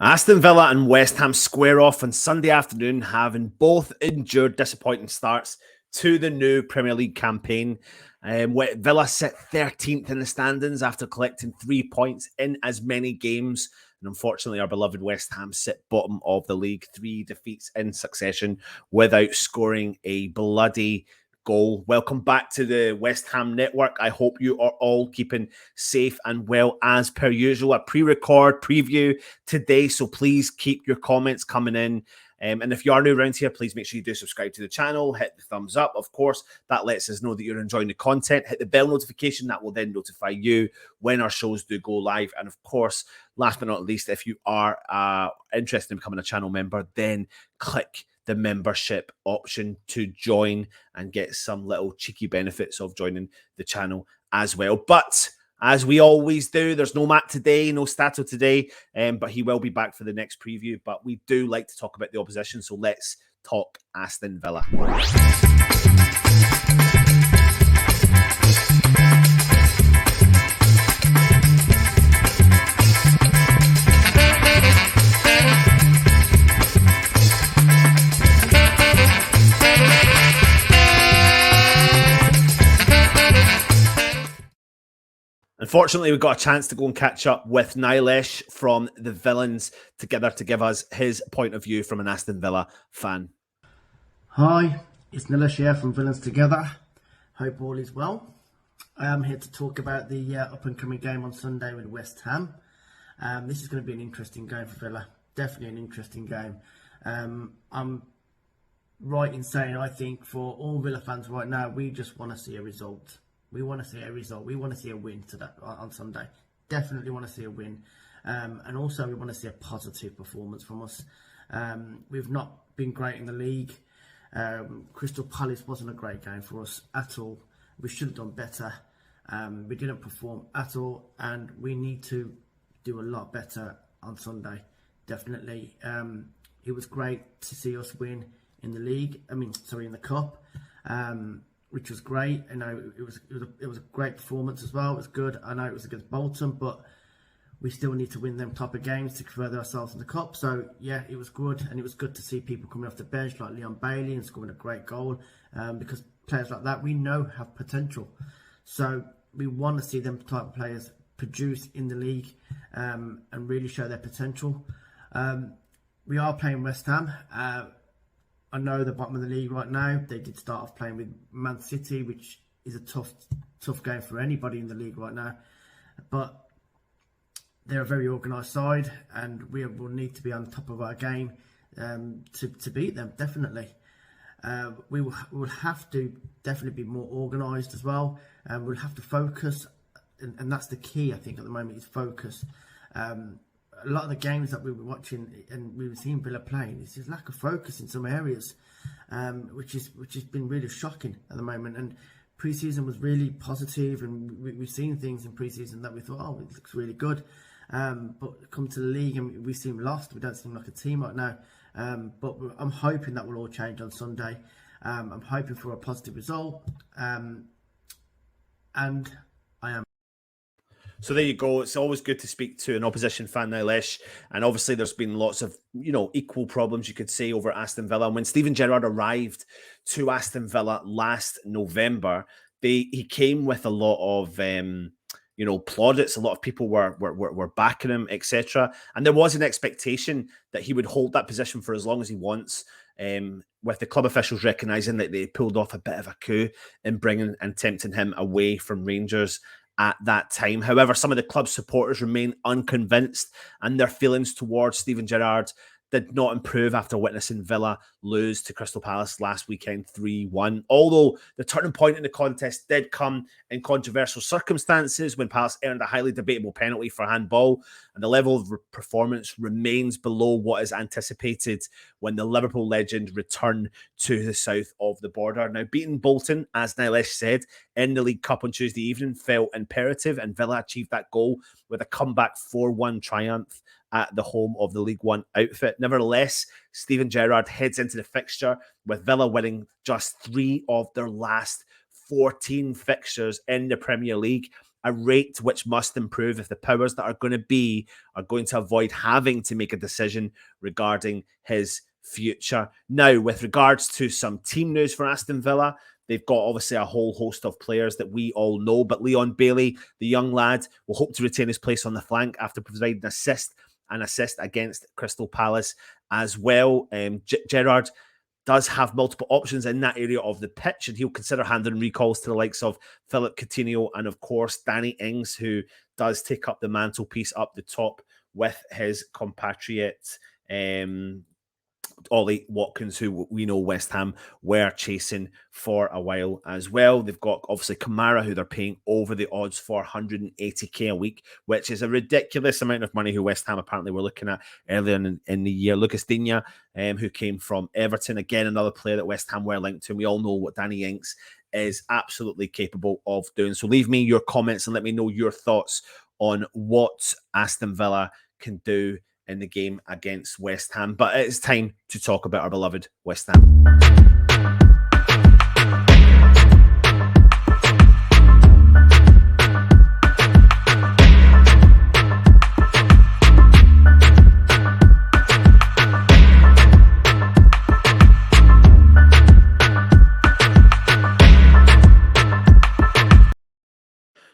Aston Villa and West Ham square off on Sunday afternoon, having both endured disappointing starts to the new Premier League campaign. Villa sit 13th in the standings after collecting 3 points in as many games. And unfortunately, our beloved West Ham sit bottom of the league, 3 defeats in succession without scoring a bloody goal. Welcome back to the West Ham Network. I hope you are all keeping safe and well as per usual. A pre-record preview today, so please keep your comments coming in. And if you are new around here, please make sure you do subscribe to the channel, hit the thumbs up. Of course, that lets us know that you're enjoying the content. Hit the bell notification. That will then notify you when our shows do go live. And of course, last but not least, if you are interested in becoming a channel member, then click the membership option to join and get some little cheeky benefits of joining the channel as well. But as we always do, there's no Matt today, no Stato today, but he will be back for the next preview. But we do like to talk about the opposition, so let's talk Aston Villa. Unfortunately, we got a chance to go and catch up with Nilesh from the Villains together to give us his point of view from an Aston Villa fan. Hi, it's Nilesh here from Villains Together. Hope all is well. I am here to talk about the up-and-coming game on Sunday with West Ham. This is going to be an interesting game for Villa. Definitely an interesting game. I'm right in saying I think for all Villa fans right now, we just want to see a result. We want to see a result. We want to see a win today on Sunday. Definitely want to see a win. And also we want to see a positive performance from us. We've not been great in the league. Crystal Palace wasn't a great game for us at all. We should have done better. We didn't perform at all. And we need to do a lot better on Sunday. Definitely. It was great to see us win in the league. In the cup. Which was great. I know it was a great performance as well. It was good. I know it was against Bolton, but we still need to win them type of games to further ourselves in the cup. So yeah, it was good, and it was good to see people coming off the bench like Leon Bailey and scoring a great goal. Because players like that we know have potential. So we want to see them type of players produce in the league and really show their potential. We are playing West Ham. I know the bottom of the league right now. They did start off playing with Man City, which is a tough game for anybody in the league right now. But they're a very organised side, and we will need to be on top of our game to beat them, definitely. We will have to definitely be more organised as well. We'll have to focus, and that's the key, I think, at the moment, is focus. A lot of the games that we were watching and we were seeing Villa playing, it's just lack of focus in some areas, which has been really shocking at the moment. And pre-season was really positive, and we've seen things in pre-season that we thought, oh, it looks really good. But come to the league and we seem lost. We don't seem like a team right now. But I'm hoping that will all change on Sunday. I'm hoping for a positive result, and I am. So there you go. It's always good to speak to an opposition fan, Nilesh. And obviously there's been lots of, equal problems, you could say, over Aston Villa. And when Steven Gerrard arrived to Aston Villa last November, he came with a lot of, plaudits. A lot of people were backing him, etc. And there was an expectation that he would hold that position for as long as he wants, with the club officials recognising that they pulled off a bit of a coup in bringing and tempting him away from Rangers at that time. However, some of the club supporters remain unconvinced, and their feelings towards Steven Gerrard did not improve after witnessing Villa lose to Crystal Palace last weekend 3-1. Although the turning point in the contest did come in controversial circumstances when Palace earned a highly debatable penalty for handball, and the level of performance remains below what is anticipated when the Liverpool legend returned to the south of the border. Now, beating Bolton, as Nilesh said, in the League Cup on Tuesday evening felt imperative, and Villa achieved that goal with a comeback 4-1 triumph at the home of the League One outfit. Nevertheless, Steven Gerrard heads into the fixture with Villa winning just 3 of their last 14 fixtures in the Premier League, a rate which must improve if the powers that are going to avoid having to make a decision regarding his future. Now, with regards to some team news for Aston Villa, they've got obviously a whole host of players that we all know, but Leon Bailey, the young lad, will hope to retain his place on the flank after providing an assist against Crystal Palace as well. Gerrard does have multiple options in that area of the pitch, and he'll consider handing recalls to the likes of Philip Coutinho and, of course, Danny Ings, who does take up the mantelpiece up the top with his compatriot Ollie Watkins, who we know West Ham were chasing for a while as well. They've got obviously Kamara, who they're paying over the odds for 180k a week, which is a ridiculous amount of money who West Ham apparently were looking at earlier in the year. Lucas Digne, who came from Everton, again, another player that West Ham were linked to. And we all know what Danny Ings is absolutely capable of doing. So leave me your comments and let me know your thoughts on what Aston Villa can do in the game against West Ham. But it's time to talk about our beloved West Ham.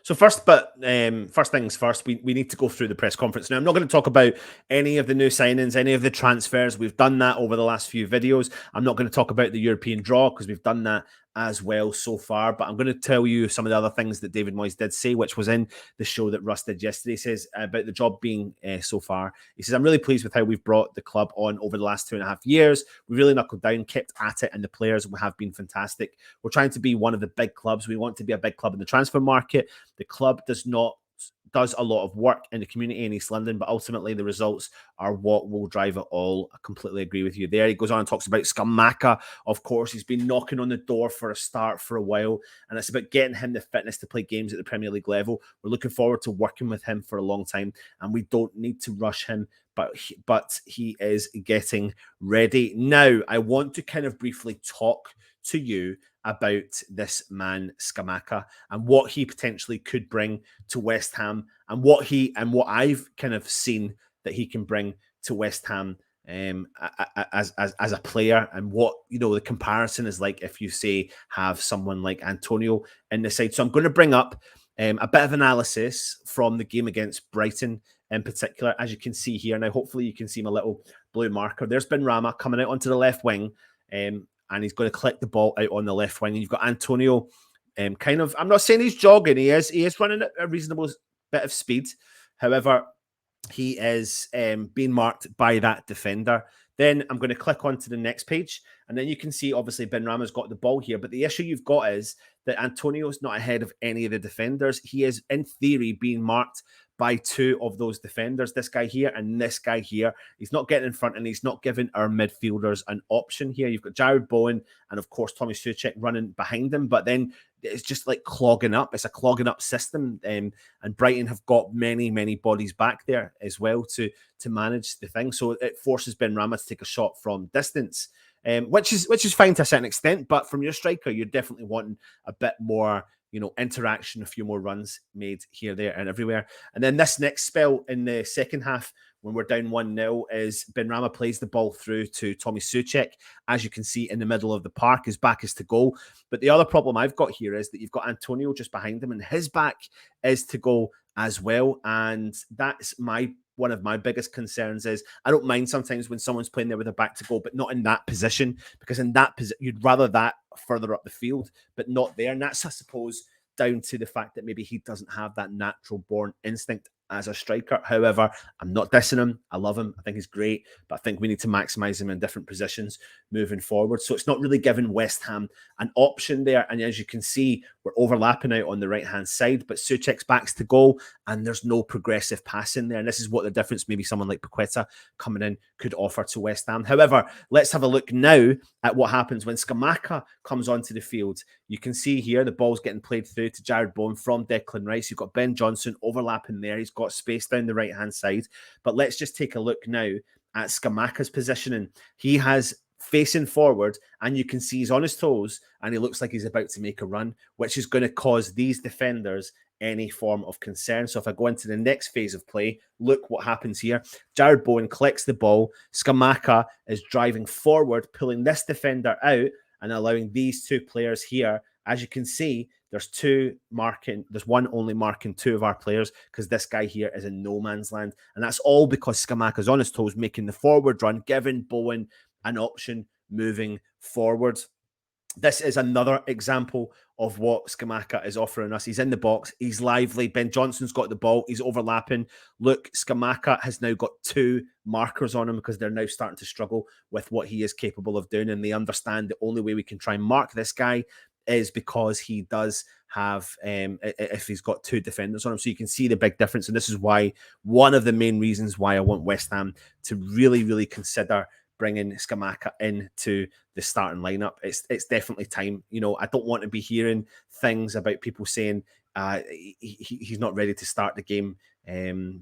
So first things first, we need to go through the press conference. Now, I'm not going to talk about any of the new signings, any of the transfers. We've done that over the last few videos. I'm not going to talk about the European draw because we've done that as well so far. But I'm going to tell you some of the other things that David Moyes did say, which was in the show that Russ did yesterday. He says about the job being so far. He says, I'm really pleased with how we've brought the club on over the last 2.5 years. We really knuckled down, kept at it, and the players have been fantastic. We're trying to be one of the big clubs. We want to be a big club in the transfer market. The club does a lot of work in the community in East London, but ultimately the results are what will drive it all. I completely agree with you there. He goes on and talks about Scamacca. Of course, he's been knocking on the door for a start for a while, and it's about getting him the fitness to play games at the Premier League level. We're looking forward to working with him for a long time, and we don't need to rush him, but he is getting ready. Now, I want to kind of briefly talk to you about this man Scamacca and what he potentially could bring to West Ham, and what I've kind of seen that he can bring to West Ham as a player, and what the comparison is like if you say have someone like Antonio in the side. So I'm going to bring up a bit of analysis from the game against Brighton in particular, as you can see here. Now, hopefully you can see my little blue marker. There's Benrahma coming out onto the left wing, and he's going to collect the ball out on the left wing. And you've got Antonio, I'm not saying he's jogging. He is running at a reasonable bit of speed. However, he is being marked by that defender. Then I'm going to click on to the next page, and then you can see, obviously, Benrahma's got the ball here. But the issue you've got is that Antonio's not ahead of any of the defenders. He is, in theory, being marked by 2 of those defenders, this guy here and this guy here. He's not getting in front, and he's not giving our midfielders an option here. You've got Jared Bowen and, of course, Tommy Soucek running behind him, but then it's just like clogging up. It's a clogging up system, and Brighton have got many, many bodies back there as well to manage the thing. So it forces Benrahma to take a shot from distance, which is fine to a certain extent, but from your striker, you're definitely wanting a bit more interaction, a few more runs made here, there, and everywhere. And then this next spell in the second half, when we're down 1-0, is Benrahma plays the ball through to Tommy Soucek, as you can see in the middle of the park. His back is to goal. But the other problem I've got here is that you've got Antonio just behind him, and his back is to goal as well. And that's one of my biggest concerns. Is I don't mind sometimes when someone's playing there with their back to goal, but not in that position, because in that position, you'd rather that further up the field, but not there. And that's, I suppose, down to the fact that maybe he doesn't have that natural born instinct as a striker. However, I'm not dissing him. I love him. I think he's great, but I think we need to maximise him in different positions moving forward. So it's not really giving West Ham an option there. And as you can see, we're overlapping out on the right-hand side, but Souček's backs to goal, and there's no progressive passing there. And this is what the difference maybe someone like Paqueta coming in could offer to West Ham. However, let's have a look now at what happens when Scamacca comes onto the field. You can see here the ball's getting played through to Jared Bowen from Declan Rice. You've got Ben Johnson overlapping there. He's got space down the right-hand side. But let's just take a look now at Scamacca's positioning. He has facing forward, and you can see he's on his toes, and he looks like he's about to make a run, which is going to cause these defenders any form of concern. So if I go into the next phase of play, look what happens here. Jared Bowen collects the ball. Scamacca is driving forward, pulling this defender out and allowing these two players here. As you can see, there's one only marking two of our players because this guy here is in no man's land. And that's all because Scamacca's on his toes, making the forward run, giving Bowen an option moving forward. This is another example of what Scamacca is offering us. He's in the box. He's lively. Ben Johnson's got the ball. He's overlapping. Look, Scamacca has now got two markers on him because they're now starting to struggle with what he is capable of doing. And they understand the only way we can try and mark this guy is because he does have, if he's got two defenders on him. So you can see the big difference. And this is why, one of the main reasons why I want West Ham to really, really consider bringing Scamacca into the starting lineup. It's definitely time. You know, I don't want to be hearing things about people saying he's not ready to start the game,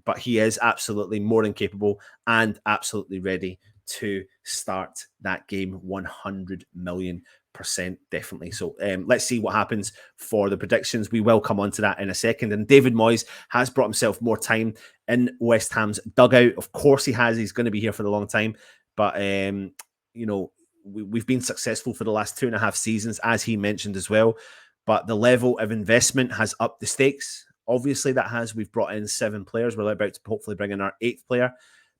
but he is absolutely more than capable and absolutely ready to start that game 100 million percent, definitely. So let's see what happens for the predictions. We will come on to that in a second. And David Moyes has brought himself more time in West Ham's dugout. Of course he has. He's going to be here for the long time. But, you know, we've been successful for the last 2.5 seasons, as he mentioned as well. But the level of investment has upped the stakes. Obviously, that has. We've brought in 7 players. We're about to hopefully bring in our 8th player.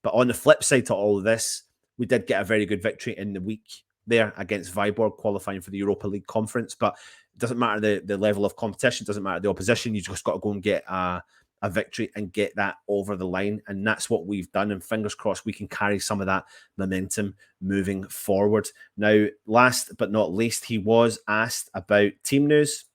But on the flip side to all of this, we did get a very good victory in the week there against Viborg, qualifying for the Europa League Conference. But it doesn't matter the level of competition, doesn't matter the opposition. You just got to go and get a victory and get that over the line. And that's what we've done. And fingers crossed we can carry some of that momentum moving forward. Now, last but not least, he was asked about team news.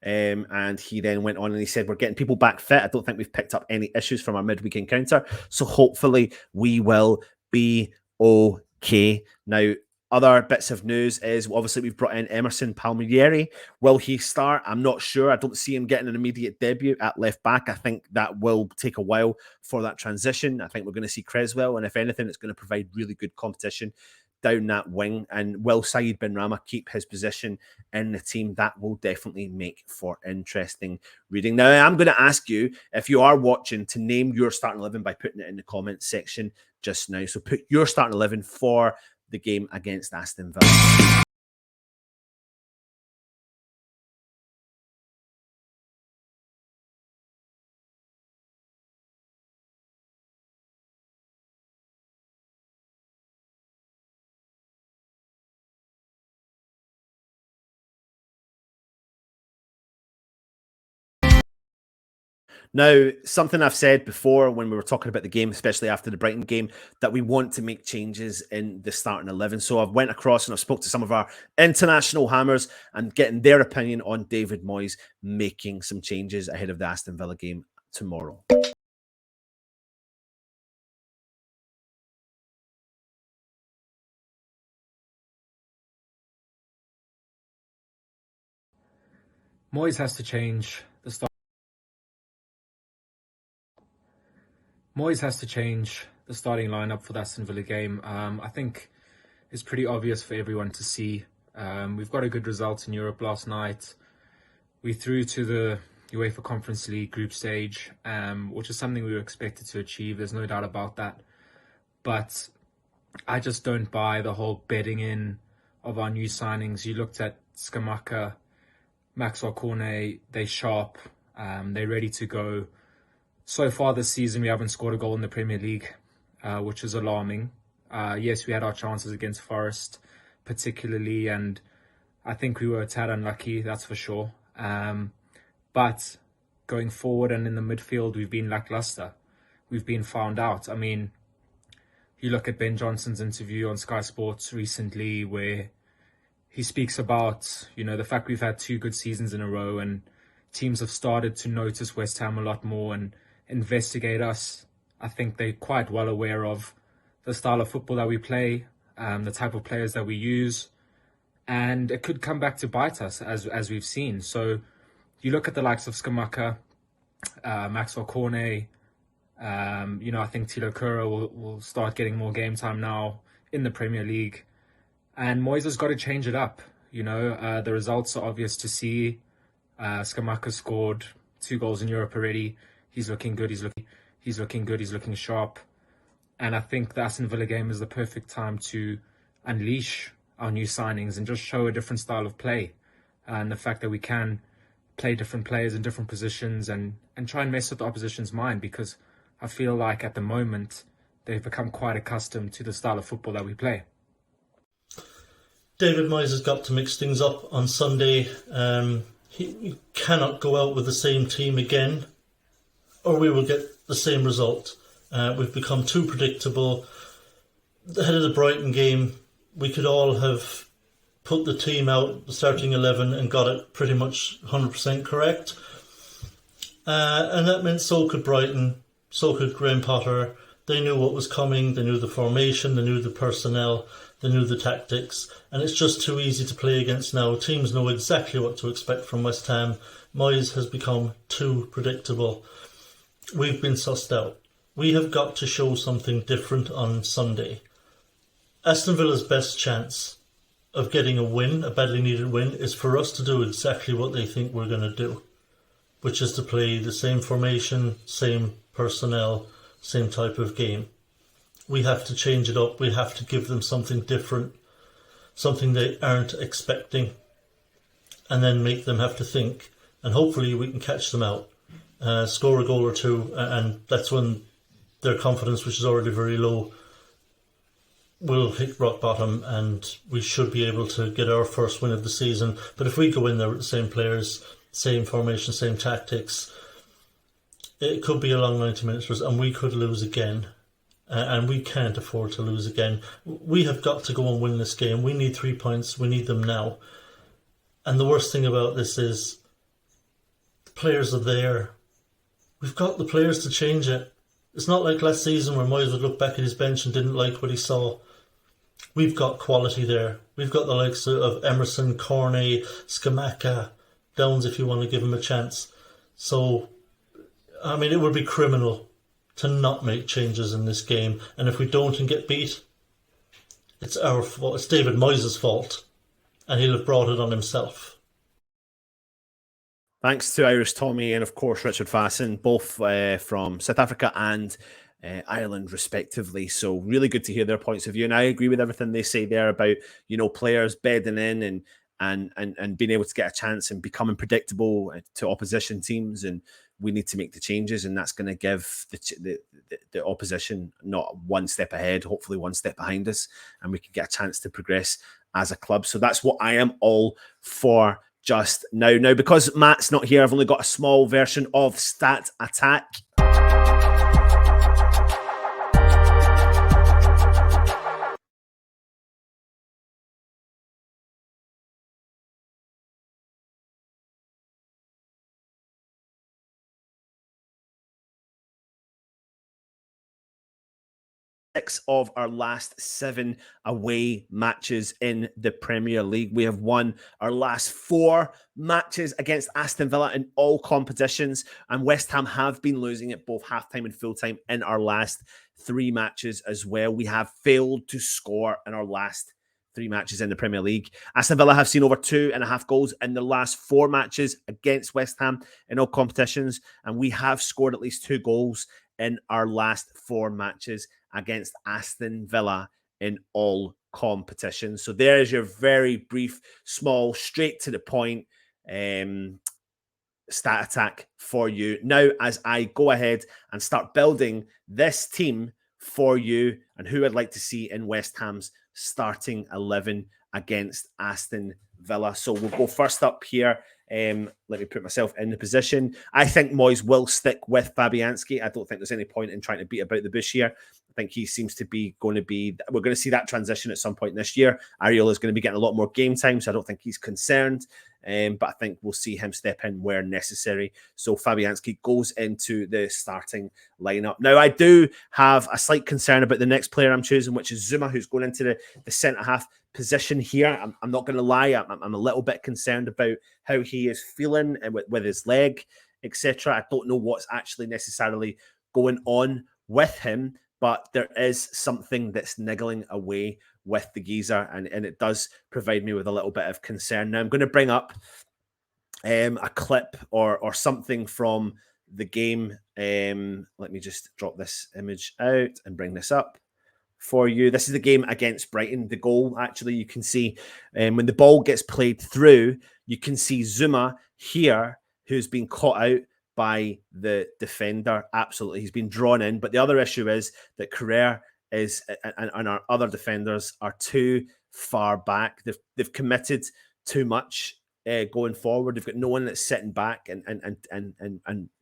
And he then went on and he said, we're getting people back fit. I don't think we've picked up any issues from our midweek encounter. So hopefully we will be okay. Now, other bits of news is obviously we've brought in Emerson Palmieri. Will he start? I'm not sure. I don't see him getting an immediate debut at left back. I think that will take a while for that transition. I think we're going to see Creswell, and if anything, it's going to provide really good competition down that wing. And will Saeed Benrahma keep his position in the team? That will definitely make for interesting reading. Now, I'm going to ask you, if you are watching, to name your starting 11 by putting it in the comments section just now. So put your starting 11 for the game against Aston Villa. Now, something I've said before when we were talking about the game, especially after the Brighton game, that we want to make changes in the starting 11. So I've went across and I've spoke to some of our international hammers and getting their opinion on David Moyes making some changes ahead of the Aston Villa game tomorrow. Moyes has to change the start. Moyes has to change the starting lineup for the Aston Villa game. I think it's pretty obvious for everyone to see. We've got a good result in Europe last night. We threw to the UEFA Conference League group stage, which is something we were expected to achieve. There's no doubt about that. But I just don't buy the whole bedding in of our new signings. You looked at Scamacca, Maxwell Cornet, they're sharp, they're ready to go. So far this season, we haven't scored a goal in the Premier League, which is alarming. Yes, we had our chances against Forest, particularly, and I think we were a tad unlucky, that's for sure. But going forward and in the midfield, we've been lackluster. We've been found out. I mean, you look at Ben Johnson's interview on Sky Sports recently where he speaks about, the fact we've had 2 good seasons in a row and teams have started to notice West Ham a lot more and investigate us. I think they're quite well aware of the style of football that we play, the type of players that we use, and it could come back to bite us as we've seen. So you look at the likes of Scamacca, Maxwell Cornet, I think Tilo Kura will start getting more game time now in the Premier League. And Moyes has got to change it up. The results are obvious to see. Scamacca scored 2 goals in Europe already. He's looking good. He's looking good. He's looking sharp. And I think the Aston Villa game is the perfect time to unleash our new signings and just show a different style of play. And the fact that we can play different players in different positions and try and mess with the opposition's mind, because I feel like at the moment they've become quite accustomed to the style of football that we play. David Moyes has got to mix things up on Sunday. He cannot go out with the same team again, or we will get the same result. We've become too predictable. Ahead of the Brighton game, we could all have put the team out, the starting 11, and got it pretty much 100% correct. And that meant so could Brighton, so could Graham Potter. They knew what was coming, they knew the formation, they knew the personnel, they knew the tactics, and it's just too easy to play against now. Teams know exactly what to expect from West Ham. Moyes has become too predictable. We've been sussed out. We have got to show something different on Sunday. Aston Villa's best chance of getting a win, a badly needed win, is for us to do exactly what they think we're going to do, which is to play the same formation, same personnel, same type of game. We have to change it up. We have to give them something different, something they aren't expecting, and then make them have to think. And hopefully we can catch them out, score a goal or 2, and that's when their confidence, which is already very low, will hit rock bottom, and we should be able to get our first win of the season. But if we go in there with the same players, same formation, same tactics, it could be a long 90 minutes for us, and we could lose again. And we can't afford to lose again. We have got to go and win this game. We need 3 points. We need them now. And the worst thing about this is the players are there. We've got the players to change it. It's not like last season where Moyes would look back at his bench and didn't like what he saw. We've got quality there. We've got the likes of Emerson, Cornet, Scamacca, Downs if you want to give him a chance. So, I mean, it would be criminal to not make changes in this game. And if we don't and get beat, it's our fault. It's David Moyes' fault. And he'll have brought it on himself. Thanks to Irish Tommy and, of course, Richard Fassen, both from South Africa and Ireland, respectively. So really good to hear their points of view. And I agree with everything they say there about, players bedding in and being able to get a chance and becoming predictable to opposition teams. And we need to make the changes, and that's going to give the opposition not one step ahead, hopefully one step behind us, and we can get a chance to progress as a club. So that's what I am all for just now. Now, because Matt's not here, I've only got a small version of Stat Attack. Six of our last 7 away matches in the Premier League. We have won our last 4 matches against Aston Villa in all competitions, and West Ham have been losing at both halftime and full-time in our last 3 matches as well. We have failed to score in our last 3 matches in the Premier League. Aston Villa have seen over 2.5 goals in the last 4 matches against West Ham in all competitions, and we have scored at least 2 goals in our last 4 matches against Aston Villa in all competitions. So there is your very brief, small, straight to the point stat attack for you. Now, as I go ahead and start building this team for you and who I'd like to see in West Ham's starting 11 against Aston Villa. So we'll go first up here. Let me put myself in the position. I think Moyes will stick with Fabianski. I don't think there's any point in trying to beat about the bush here. I think he seems to be we're going to see that transition at some point this year. Ariel is going to be getting a lot more game time, so I don't think he's concerned. But I think we'll see him step in where necessary. So Fabianski goes into the starting lineup. Now, I do have a slight concern about the next player I'm choosing, which is Zouma, who's going into the centre-half position here. I'm not going to lie. I'm a little bit concerned about how he is feeling with his leg, etc. I don't know what's actually necessarily going on with him, but there is something that's niggling away with the geezer, and it does provide me with a little bit of concern. Now, I'm going to bring up a clip or something from the game. Let me just drop this image out and bring this up for you. This is the game against Brighton. The goal, actually, you can see when the ball gets played through, you can see Zouma here, who's been caught out by the defender. Absolutely, he's been drawn in. But the other issue is that Carrera is and our other defenders are too far back. They've committed too much going forward. They've got no one that's sitting back and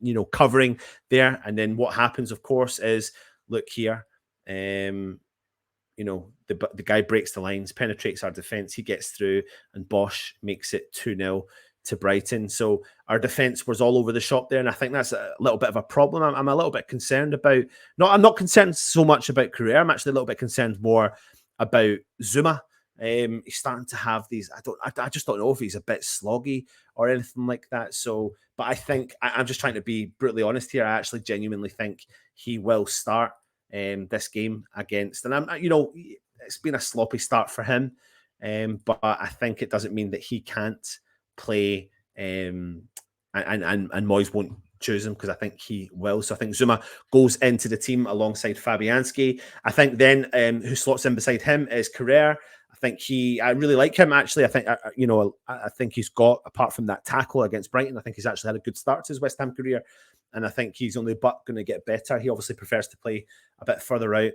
you know, covering there. And then what happens, of course, is look here. You know, the guy breaks the lines, penetrates our defense. He gets through, and Bosch makes it 2-0 to Brighton. So our defense was all over the shop there, and I think that's a little bit of a problem. I'm a little bit concerned about. I'm not concerned so much about Carrera. I'm actually a little bit concerned more about Zouma. He's starting to have these. I just don't know if he's a bit sloggy or anything like that. So, but I think I'm just trying to be brutally honest here. I actually genuinely think he will start this game against, and you know, it's been a sloppy start for him, but I think it doesn't mean that he can't play, and Moyes won't choose him, because I think he will. So I think Zouma goes into the team alongside Fabianski. I think then who slots in beside him is Carrera. I really like him, actually. I think, you know, I think he's got, apart from that tackle against Brighton, I think he's actually had a good start to his West Ham career. And I think he's only but going to get better. He obviously prefers to play a bit further out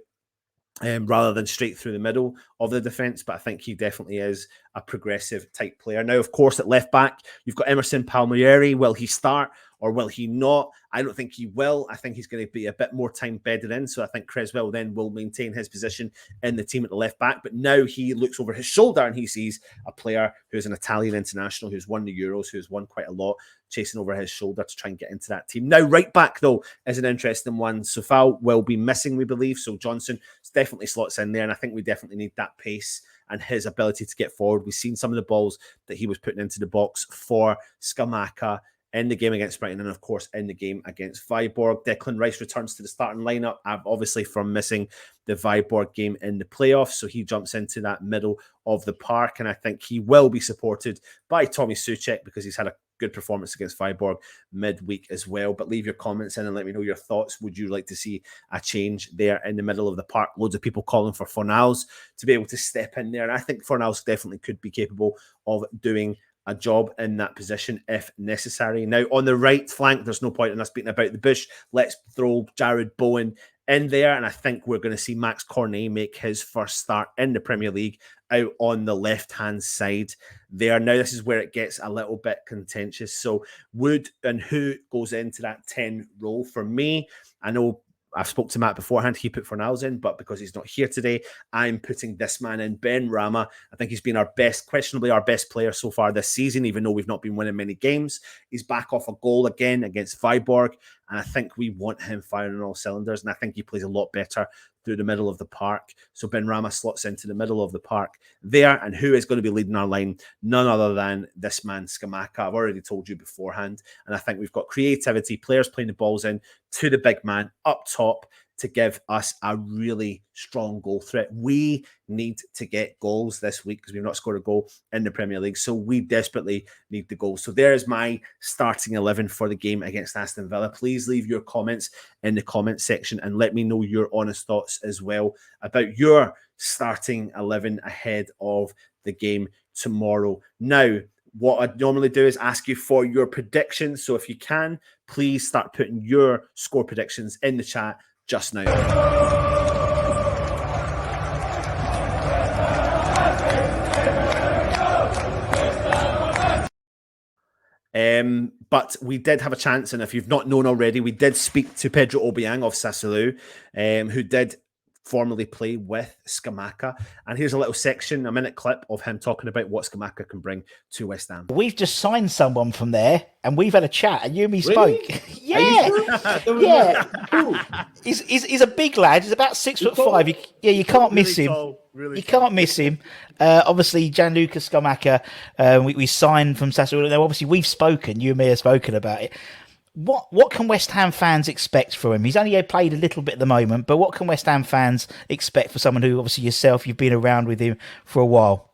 rather than straight through the middle of the defence. But I think he definitely is a progressive type player. Now, of course, at left back, you've got Emerson Palmieri. Will he start or will he not? I don't think he will. I think he's going to be a bit more time bedded in. So I think Creswell then will maintain his position in the team at the left back. But now he looks over his shoulder and he sees a player who's an Italian international, who's won the Euros, who's won quite a lot, chasing over his shoulder to try and get into that team. Now, right back, though, is an interesting one. Sofal will be missing, we believe. So Johnson definitely slots in there. And I think we definitely need that pace and his ability to get forward. We've seen some of the balls that he was putting into the box for Scamacca in the game against Brighton, and of course in the game against Viborg. Declan Rice returns to the starting lineup, obviously from missing the Viborg game in the playoffs, so he jumps into that middle of the park, and I think he will be supported by Tommy Souček because he's had a good performance against Viborg midweek as well. But leave your comments in and let me know your thoughts. Would you like to see a change there in the middle of the park? Loads of people calling for Fornals to be able to step in there, and I think Fornals definitely could be capable of doing a job in that position if necessary. Now, on the right flank, there's no point in us beating about the bush. Let's throw Jared Bowen in there, and I think we're going to see Max Cornet make his first start in the Premier League out on the left-hand side there. Now, this is where it gets a little bit contentious. So, Wood and who goes into that 10 role? For me, I know I've spoke to Matt beforehand. He put Fornals in, but because he's not here today, I'm putting this man in, Ben Rama. I think he's been questionably our best player so far this season, even though we've not been winning many games. He's back off a goal again against Viborg, and I think we want him firing on all cylinders, and I think he plays a lot better through the middle of the park. So Ben Rama slots into the middle of the park there, and who is going to be leading our line? None other than this man, Scamacca. I've already told you beforehand, and I think we've got creativity, players playing the balls in to the big man up top to give us a really strong goal threat. We need to get goals this week because we've not scored a goal in the Premier League, so we desperately need the goals. So there's my starting 11 for the game against Aston Villa. Please leave your comments in the comment section and let me know your honest thoughts as well about your starting 11 ahead of the game tomorrow. Now, what I'd normally do is ask you for your predictions. So if you can, please start putting your score predictions in the chat just now. But we did have a chance, and if you've not known already, we did speak to Pedro Obiang of Sassuolo, who did formerly play with Scamacca. And here's a little section, a minute clip of him talking about what Scamacca can bring to West Ham. We've just signed someone from there, and we've had a chat, and you and me Really? spoke. Yeah. He's a big lad. He's about 6'5". You can't miss him. You can't miss him. Obviously, Gianluca Scamacca, we signed from Sassuolo. Now, obviously, we've spoken. You and me have spoken about it. What can West Ham fans expect from him? He's only played a little bit at the moment, but what can West Ham fans expect for someone who, obviously yourself, you've been around with him for a while?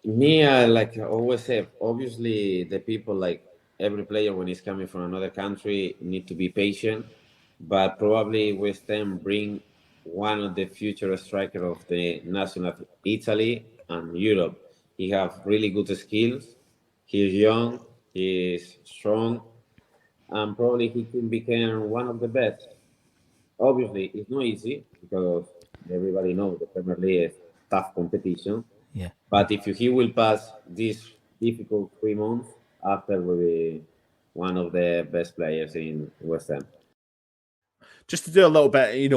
Me, like I always say, obviously the people, like every player when he's coming from another country, need to be patient. But probably West Ham bring one of the future striker of the national Italy and Europe. He have really good skills. He's young. He's strong. And probably he can become one of the best. Obviously, it's not easy because everybody knows the Premier League is tough competition. Yeah. But if he will pass these difficult 3 months, after will be one of the best players in West Ham. Just to do a little bit,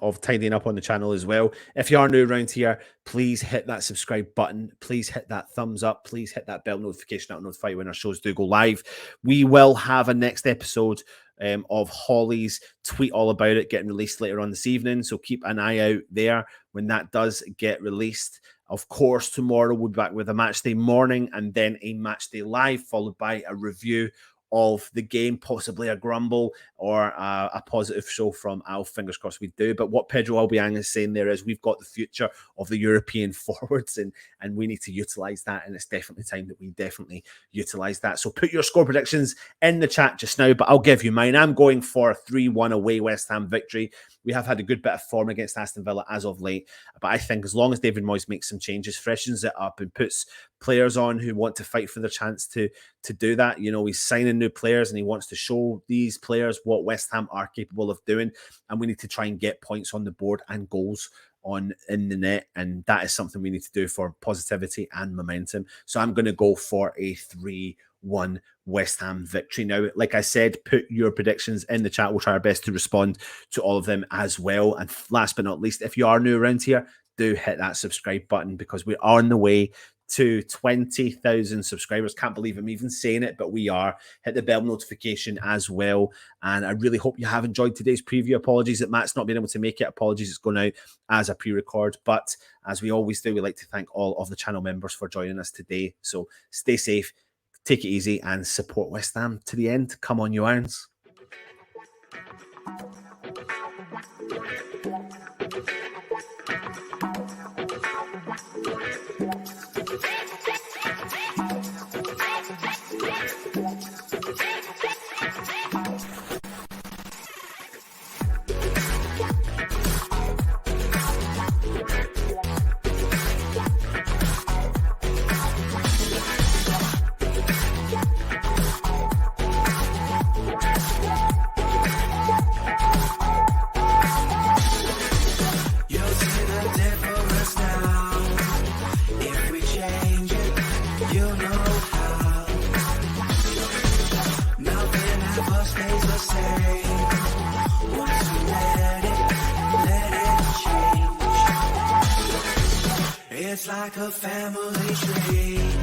of tidying up on the channel as well. If you are new around here, please hit that subscribe button. Please hit that thumbs up. Please hit that bell notification that will notify you when our shows do go live. We will have a next episode of Holly's Tweet All About It getting released later on this evening. So keep an eye out there when that does get released. Of course, tomorrow we'll be back with a match day morning and then a match day live, followed by a review of the game, possibly a grumble or a positive show from Al. Fingers crossed we do. But what Pedro Obiang is saying there is we've got the future of the European forwards and we need to utilise that, and it's definitely time that we definitely utilise that. So put your score predictions in the chat just now, but I'll give you mine. I'm going for a 3-1 away West Ham victory. We have had a good bit of form against Aston Villa as of late, but I think as long as David Moyes makes some changes, freshens it up and puts players on who want to fight for their chance to do that, he's signing new players and he wants to show these players what West Ham are capable of doing, and we need to try and get points on the board and goals in the net, and that is something we need to do for positivity and momentum. So I'm going to go for a 3-1 West Ham victory. Now, like I said, put your predictions in the chat. We'll try our best to respond to all of them as well. And last but not least, if you are new around here, do hit that subscribe button because we are on the way to 20,000 subscribers. Can't believe I'm even saying it, but we are. Hit the bell notification as well. And I really hope you have enjoyed today's preview. Apologies that Matt's not been able to make it. Apologies it's going out as a pre-record. But as we always do, we like to thank all of the channel members for joining us today. So stay safe, take it easy, and support West Ham to the end. Come on, you Irons. It's like a family tree.